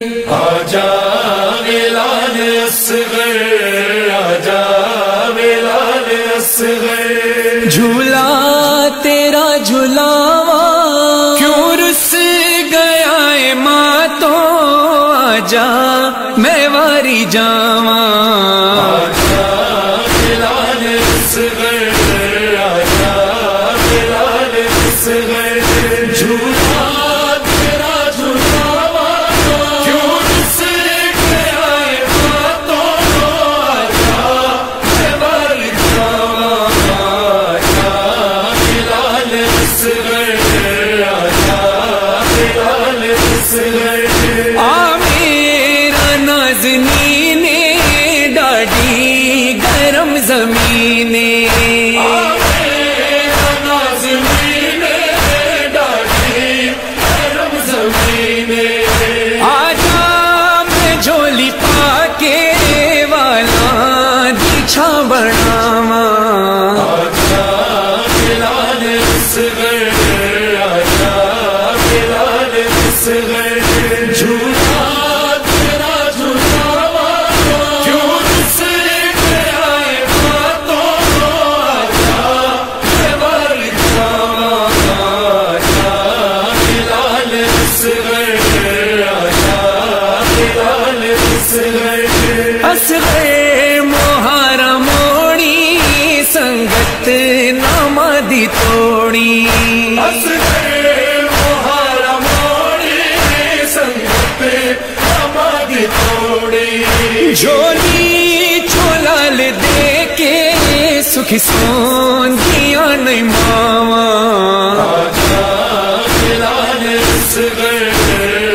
آجا بلال اصغر، آجا بلال اصغر، جھولا تیرا جھلاواں کیوں رس گیا ہے ماں تو آجا میں واری جاواں۔ آجا بلال اصغر، آجا بلال اصغر، جھولا تیرا جھلاواں کیوں رس گیا ہے ماں تو آجا میں واری جاواں۔ آجا بلال اصغر، آجا بلال اصغر، میرا نازنین ڈاڈی گرم زمین، میرا نازنین ڈاڈی گرم زمین، آجا میں جھولی پا کے والا دیچھا بڑھاواں۔ آجا بلال اصغر، آجا بلال اصغر، جھولا تیرا جھلاواں کیوں رس گیا ہے ماں تو آجا میں واری جاواں۔ آجا بلال اصغر، آجا بلال اصغر، اصغر مہارا موڑی سنگت نامادی توڑی، اصغر مہارا موڑی سنگت نامادی توڑی، جھولی چھولال دے کے سکھ سون دیا نہیں ماواں۔ آجا بلال اصغر،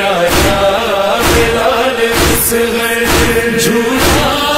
آجا بلال اصغر، جھولا